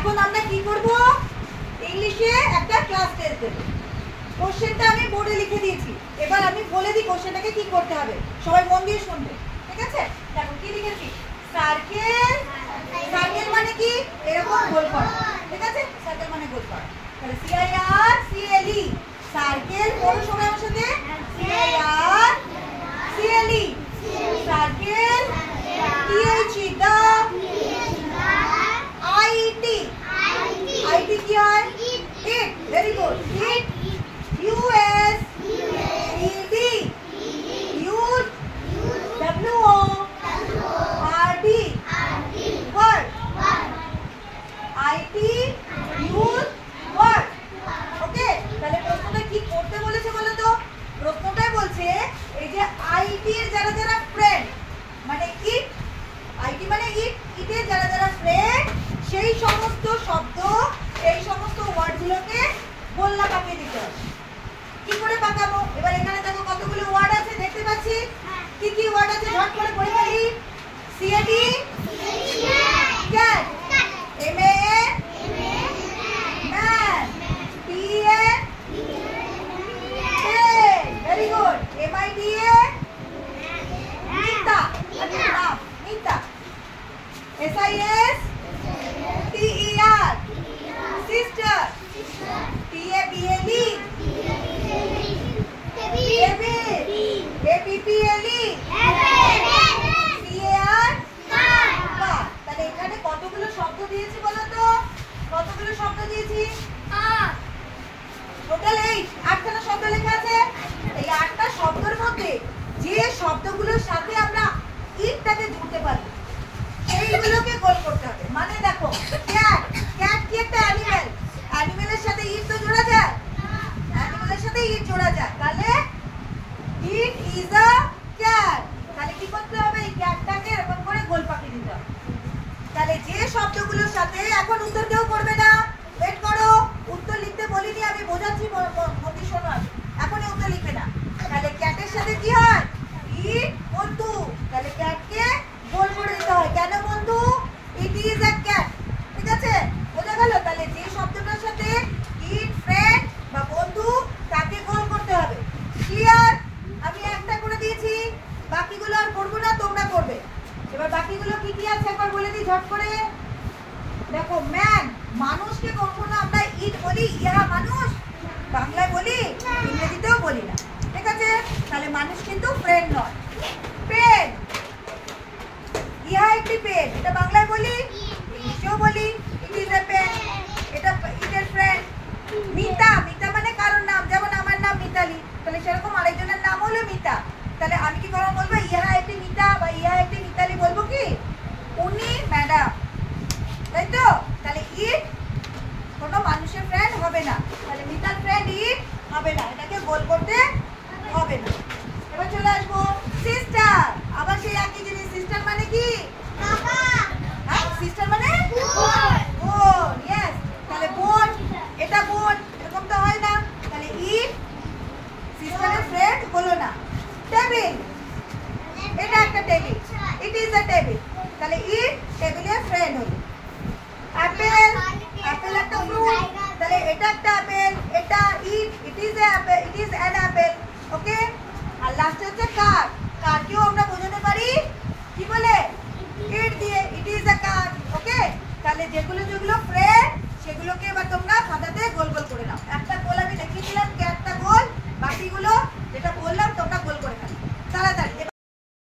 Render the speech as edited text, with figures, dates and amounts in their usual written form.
এখন আমরা কি করব, ইংলিশে একটা ক্লাস টেস্ট দেব। কোশ্চেনটা আমি বোর্ডে লিখে দিয়েছি, এবার আমি বলে দিই কোশ্চেনটাকে কি করতে হবে, সবাই মন দিয়ে শুনবে, ঠিক আছে? দেখো কি লিখেছি, সার্কেল। সার্কেল মানে কি, এরকম গোল করা, ঠিক আছে? সার্কেল মানে গোল করা। তাহলে CIRCLE, সার্কেল। পড়ো সবাই আমার সাথে, CIRCLE, circle. THE, the, IT, IT কি হয়, it, very good, it. US, ED, youth, WORD, word, IT, youth, word, okay? তাহলে প্রশ্নটা কি করতে বলেছে বলো তো? প্রশ্নটাই বলছে এই যে IT এর যারা যারা ফ্রেন্ড, মানে ইট, IT মানে ইট, ইটের যারা যারা ফ্রেন্ড, সেই সমস্ত শব্দ, সেই সমস্ত ওয়ার্ডগুলোকে গোল্লা পাকিয়ে দিতে হবে। কি করে পাকাবো? এবার এখানে দেখো কতগুলো ওয়ার্ড আছে, দেখতে পাচ্ছি। কি কি ওয়ার্ড আছে ঝট করে পড়ে ফেলি। CAT, cat, MAN, man, PEN, pen, very good, MITA, Nita, Nita, SIS, TER, sister, TABLE, APPLE, CAR, তাহলে এখানে কতগুলো শব্দ দিয়েছি বলো তো? কতগুলো শব্দ দিয়েছি? টোটাল 8, 8খানা শব্দ লেখা আছে। এই 8টা শব্দের মধ্যে যে শব্দগুলোর সাথে আমরা ইটটাকে জুড়তে পারি, সেইগুলোকে গোল করতে হবে। মানে দেখো, ক্যাট, ক্যাট কি একটা অ্যানিমেল, অ্যানিমেলের সাথে ইট তো জোড়া যায়, অ্যানিমেলের সাথে ইট জোড়া যায়, তাহলে ইট ইজ আ ক্যাট। তাহলে কি করতে হবে, এই ক্যাটটাকে এরকম করে গোল পাকিয়ে দিতে হবে। তাহলে যে শব্দগুলোর সাথে, এখন উত্তর কেউ করবে না, ওয়েট করো, উত্তর লিখতে বলিনি, আমি বোঝাচ্ছি, মতি শোনো, এখনই উত্তর লিখবে না। তাহলে ক্যাটের সাথে কি হয়, ইট, বন্ধু, তাহলে ক্যাটকে গোল করে দিতে হয়। কেন বন্ধু, ইট ইজ আ ক্যাট, ঠিক আছে? বোঝা গেল? তাহলে যে শব্দটার সাথে ইট, ফ্রেন্ড বা বন্ধু, তাকে গোল করতে হবে। ক্লিয়ার? আমি একটা করে দিয়েছি, বাকিগুলো আর করবো না, তোমরা করবে। এবার বাকিগুলো কি কি আছে একবার বলে দিই ঝট করে। দেখো, ম্যান, মানুষকে কখনো আমরা ইট বলি, ইহা মানুষ বাংলায় বলি, ইংরেজিতেও বলি না, ঠিক আছে? তাহলে মানুষ কিন্তু ফ্রেন্ড নয়। পেন, ইহা একটি পেন, এটা বাংলায় বলি, ইংলিশেও বলি, ইট ইজ এ পেন, এটা ইটের ফ্রেন্ড। মিতা, মিতা মানে কারোর নাম, যেমন আমার নাম মিতালি, তাহলে সেরকম আরেকজনের নাম হলো মিতা। তাহলে আমি কি কখনো বলবো ইহা একটি মিতা বা ইহা একটি মিতালি, বলবো কি? উনি ম্যাডাম, তাই তো? তাহলে ইট কোনো মানুষের ফ্রেন্ড হবে না, তাহলে মিতার ফ্রেন্ড ইট হবে না, এটাকে গোল করতে হবে না। এবার চলে আসবো সিস্টার, আবার সেই একই জিনিস। সিস্টার মানে কি? হ্যাঁ, সিস্টার মানে বোন, ইয়েস। তাহলে বোন, এটা বোন, এরকম তো হয় না, তাহলে ইট সিস্টারের ফ্রেন্ড হলো না। টেবিল, এটা একটা table, it is a table, তাহলে ইট টেবিলের ফ্রেন্ড হলো। অ্যাপেল, অ্যাপেল একটা ফ্রুট, তাহলে এটা একটা অ্যাপেল, এটা it, it is a apple, it is an apple, okay? আর লাস্টে হচ্ছে কার, কারকেও আমরা বোঝাতে পারি কি বলে, ইট দিয়ে, ইট ইজ আ কার, ওকে? তাহলে যেগুলো যেগুলো ফ্রেন্ড, সেগুলোকে